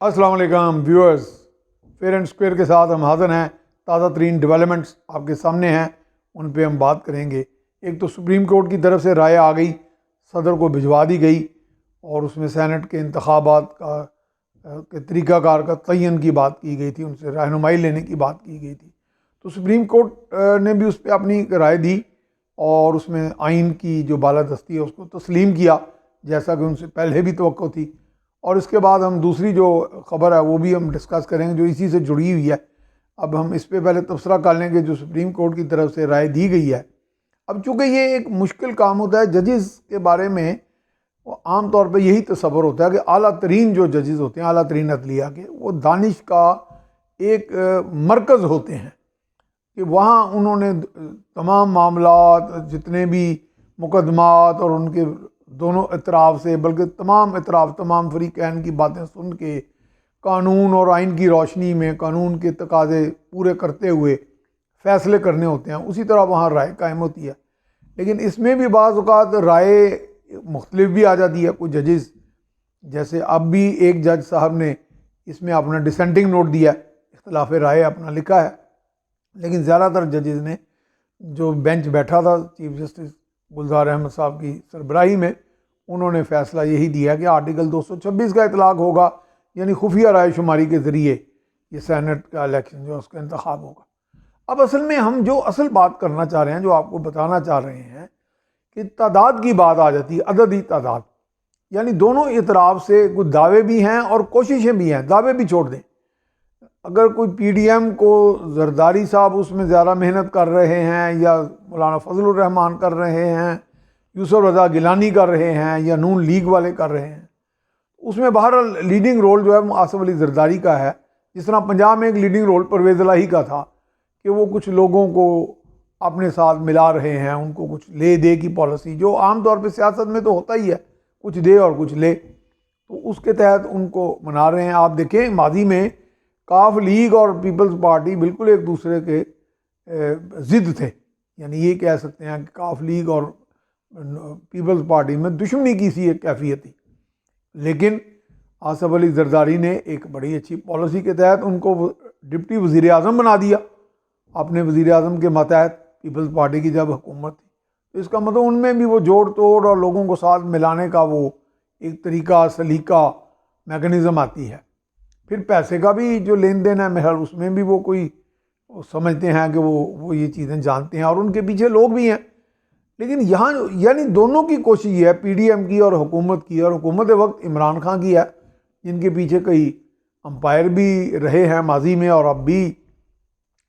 السلام علیکم viewers, fair and square کے ساتھ ہم حاضر ہیں۔ تازہ ترین ڈیولپمنٹس آپ کے سامنے ہیں، ان پہ ہم بات کریں گے۔ ایک تو سپریم کورٹ کی طرف سے رائے آ گئی، صدر کو بھجوا دی گئی، اور اس میں سینٹ کے انتخابات کے طریقہ کار کا تعین کی بات کی گئی تھی، ان سے رہنمائی لینے کی بات کی گئی تھی۔ تو سپریم کورٹ نے بھی اس پہ اپنی رائے دی، اور اس میں آئین کی جو بالادستی ہے اس کو تسلیم کیا، جیسا کہ ان سے پہلے بھی توقع تھی۔ اور اس کے بعد ہم دوسری جو خبر ہے وہ بھی ہم ڈسکس کریں گے جو اسی سے جڑی ہوئی ہے۔ اب ہم اس پہ پہلے تبصرہ کر لیں گے جو سپریم کورٹ کی طرف سے رائے دی گئی ہے۔ اب چونکہ یہ ایک مشکل کام ہوتا ہے، ججز کے بارے میں عام طور پہ یہی تصور ہوتا ہے کہ اعلیٰ ترین جو ججز ہوتے ہیں، اعلیٰ ترین عدلیہ کے، وہ دانش کا ایک مرکز ہوتے ہیں، کہ وہاں انہوں نے تمام معاملات، جتنے بھی مقدمات اور ان کے دونوں اطراف سے، بلکہ تمام اطراف، تمام فریقین کی باتیں سن کے قانون اور آئین کی روشنی میں قانون کے تقاضے پورے کرتے ہوئے فیصلے کرنے ہوتے ہیں۔ اسی طرح وہاں رائے قائم ہوتی ہے، لیکن اس میں بھی بعض اوقات رائے مختلف بھی آ جاتی ہے۔ کوئی ججز، جیسے اب بھی ایک جج صاحب نے اس میں اپنا ڈسینٹنگ نوٹ دیا ہے، اختلاف رائے اپنا لکھا ہے، لیکن زیادہ تر ججز نے، جو بینچ بیٹھا تھا چیف جسٹس گلزار احمد صاحب کی سربراہی میں، انہوں نے فیصلہ یہی دیا کہ آرٹیکل 226 کا اطلاق ہوگا، یعنی خفیہ رائے شماری کے ذریعے یہ سینٹ کا الیکشن جو اس کا انتخاب ہوگا۔ اب اصل میں ہم جو اصل بات کرنا چاہ رہے ہیں، جو آپ کو بتانا چاہ رہے ہیں، کہ تعداد کی بات آ جاتی ہے، عددی تعداد، یعنی دونوں اطراف سے کچھ دعوے بھی ہیں اور کوششیں بھی ہیں۔ دعوے بھی چھوڑ دیں، اگر کوئی پی ڈی ایم کو زرداری صاحب اس میں زیادہ محنت کر رہے ہیں، یا مولانا فضل الرحمان کر رہے ہیں، یوسف رضا گیلانی کر رہے ہیں، یا نون لیگ والے کر رہے ہیں، اس میں بہرحال لیڈنگ رول جو ہے وہ آصف علی زرداری کا ہے۔ جس طرح پنجاب میں ایک لیڈنگ رول پرویز الہی کا تھا، کہ وہ کچھ لوگوں کو اپنے ساتھ ملا رہے ہیں، ان کو کچھ لے دے کی پالیسی، جو عام طور پہ سیاست میں تو ہوتا ہی ہے، کچھ دے اور کچھ لے، تو اس کے تحت ان کو منا رہے ہیں۔ آپ دیکھیں ماضی میں کاف لیگ اور پیپلز پارٹی بالکل ایک دوسرے کے ضد تھے، یعنی یہ کہہ سکتے ہیں کہ کاف لیگ اور پیپلز پارٹی میں دشمنی کی سی ایک کیفیت تھی، لیکن آصف علی زرداری نے ایک بڑی اچھی پالیسی کے تحت ان کو ڈپٹی وزیر اعظم بنا دیا، اپنے وزیر اعظم کے ماتحت پیپلز پارٹی کی جب حکومت تھی۔ تو اس کا مطلب ان میں بھی وہ جوڑ توڑ اور لوگوں کو ساتھ ملانے کا وہ ایک طریقہ، سلیقہ، میکنزم آتی ہے۔ پھر پیسے کا بھی جو لین دین ہے محل، اس میں بھی وہ کوئی سمجھتے ہیں کہ وہ یہ چیزیں جانتے ہیں، اور ان کے پیچھے لوگ بھی ہیں۔ لیکن یہاں یعنی دونوں کی کوشش یہ ہے، پی ڈی ایم کی اور حکومت کی، اور حکومت وقت عمران خان کی ہے، جن کے پیچھے کئی امپائر بھی رہے ہیں ماضی میں، اور اب بھی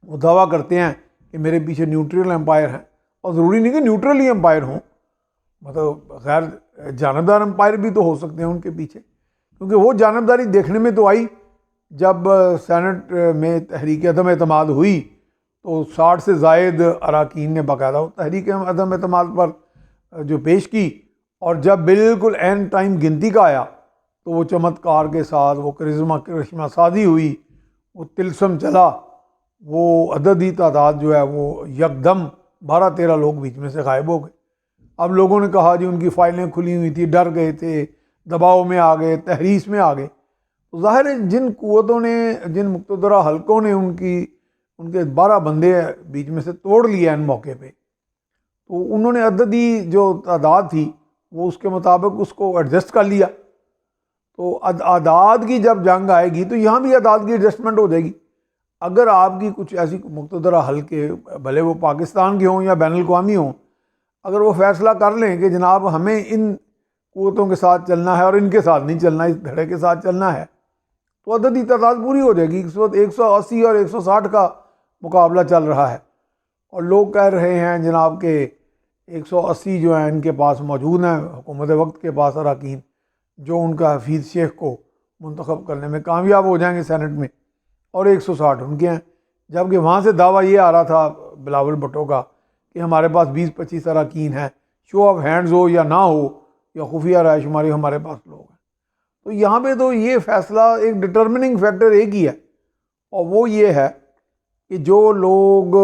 وہ دعویٰ کرتے ہیں کہ میرے پیچھے نیوٹرل امپائر ہیں، اور ضروری نہیں کہ نیوٹرل ہی امپائر ہوں، مطلب غیر جانبدار امپائر بھی تو ہو سکتے ہیں ان کے پیچھے، کیونکہ وہ جانبداری دیکھنے میں تو آئی جب سینٹ میں تحریک عدم اعتماد ہوئی، تو 60 سے زائد اراکین نے باقاعدہ تحریک عدم اعتماد پر جو پیش کی، اور جب بالکل عین ٹائم گنتی کا آیا تو وہ چمتکار کے ساتھ وہ کرشمہ سازی ہوئی، وہ طلسم چلا، وہ عددی تعداد جو ہے وہ یکدم 12-13 لوگ بیچ میں سے غائب ہو گئے۔ اب لوگوں نے کہا جی ان کی فائلیں کھلی ہوئی تھی، ڈر گئے تھے، دباؤ میں آ گئے، تحریش میں آ گئے۔ تو ظاہر ہے جن قوتوں نے، جن مقتدرہ حلقوں نے ان کے 12 بندے بیچ میں سے توڑ لیا ان موقع پہ، تو انہوں نے عددی جو تعداد تھی وہ اس کے مطابق اس کو ایڈجسٹ کر لیا۔ تو اعداد کی جب جنگ آئے گی تو یہاں بھی اعداد کی ایڈجسٹمنٹ ہو جائے گی۔ اگر آپ کی کچھ ایسی مقتدرہ حلقے، بھلے وہ پاکستان کے ہوں یا بین الاقوامی ہوں، اگر وہ فیصلہ کر لیں کہ جناب ہمیں ان قوتوں کے ساتھ چلنا ہے اور ان کے ساتھ نہیں چلنا، اس دھڑے کے ساتھ چلنا ہے، تو عددی تعداد پوری ہو جائے گی۔ اس وقت 180 اور 160 کا مقابلہ چل رہا ہے، اور لوگ کہہ رہے ہیں جناب کہ 180 جو ہیں ان کے پاس موجود ہیں، حکومت وقت کے پاس اراکین، جو ان کا حفیظ شیخ کو منتخب کرنے میں کامیاب ہو جائیں گے سینٹ میں، اور 160 ان کے ہیں۔ جبکہ وہاں سے دعویٰ یہ آ رہا تھا بلاول بھٹو کا کہ ہمارے پاس 20-25 اراکین ہیں، شو آف ہینڈز ہو یا نہ ہو، یا خفیہ رائے شماری، ہمارے پاس لوگ ہیں۔ تو یہاں پہ تو یہ فیصلہ ایک ڈٹرمننگ فیکٹر ایک ہی ہے، اور وہ یہ ہے کہ جو لوگ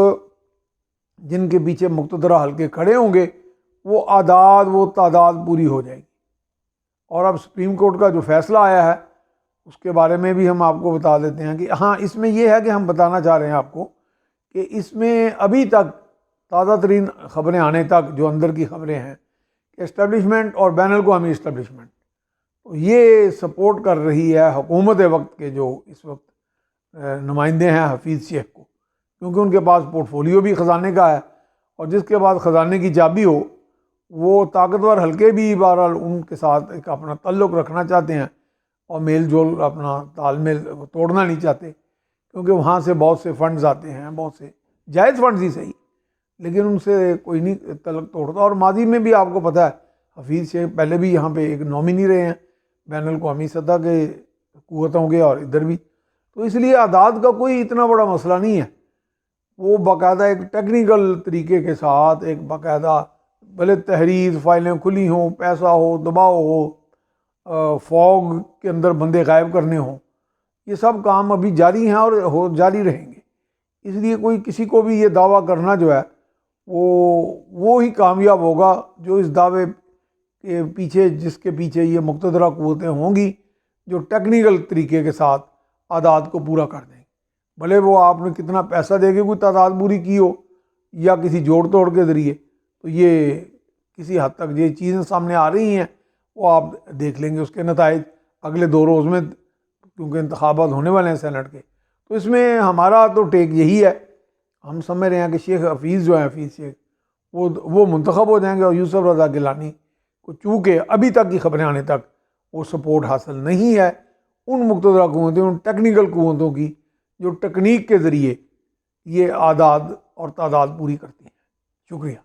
جن کے پیچھے مقتدرہ حلقے کھڑے ہوں گے، وہ تعداد پوری ہو جائے گی۔ اور اب سپریم کورٹ کا جو فیصلہ آیا ہے، اس کے بارے میں بھی ہم آپ کو بتا دیتے ہیں کہ ہاں اس میں یہ ہے کہ ہم بتانا چاہ رہے ہیں آپ کو کہ اس میں ابھی تک تازہ ترین خبریں آنے تک جو اندر کی خبریں ہیں کہ اسٹیبلشمنٹ اور بین الاقوامی اسٹیبلشمنٹ یہ سپورٹ کر رہی ہے حکومت وقت کے جو اس وقت نمائندے ہیں حفیظ شیخ کو، کیونکہ ان کے پاس پورٹ فولیو بھی خزانے کا ہے، اور جس کے بعد خزانے کی چابی ہو وہ طاقتور حلقے بھی بہرحال ان کے ساتھ ایک اپنا تعلق رکھنا چاہتے ہیں اور میل جول اپنا تال میل توڑنا نہیں چاہتے، کیونکہ وہاں سے بہت سے فنڈز آتے ہیں، بہت سے جائز فنڈز ہی صحیح، لیکن ان سے کوئی نہیں تعلق توڑتا۔ اور ماضی میں بھی آپ کو پتہ ہے حفیظ شیخ پہلے بھی یہاں پہ ایک نومنی رہے ہیں بین الاقوامی سطح کے قوتوں کے، اور ادھر بھی، تو اس لیے اعداد کا کوئی اتنا بڑا مسئلہ نہیں ہے۔ وہ باقاعدہ ایک ٹیکنیکل طریقے کے ساتھ ایک باقاعدہ بھلے تحریر فائلیں کھلی ہوں، پیسہ ہو، دباؤ ہو، فوگ کے اندر بندے غائب کرنے ہوں، یہ سب کام ابھی جاری ہیں اور جاری رہیں گے۔ اس لیے کوئی کسی کو بھی یہ دعویٰ کرنا جو ہے وہ ہی کامیاب ہوگا جو اس دعوے کے پیچھے، جس کے پیچھے یہ مقتدرہ قوتیں ہوں گی جو ٹیکنیکل طریقے کے ساتھ اعداد کو پورا کر دیں گے، بھلے وہ آپ نے کتنا پیسہ دے کے کوئی تعداد پوری کی ہو یا کسی جوڑ توڑ کے ذریعے، تو یہ کسی حد تک یہ چیزیں سامنے آ رہی ہیں، وہ آپ دیکھ لیں گے اس کے نتائج اگلے 2 روز میں، کیونکہ انتخابات ہونے والے ہیں سینٹ کے۔ تو اس میں ہمارا تو ٹیک یہی ہے، ہم سمجھ رہے ہیں کہ شیخ حفیظ جو ہیں، حفیظ شیخ، وہ منتخب ہو جائیں گے، اور یوسف رضا گیلانی کو چونکہ ابھی تک کی خبریں آنے تک وہ سپورٹ حاصل نہیں ہے ان مقتدرہ قوتوں، ان ٹیکنیکل قوتوں کی جو ٹیکنیک کے ذریعے یہ اعداد اور تعداد پوری کرتی ہیں۔ شکریہ۔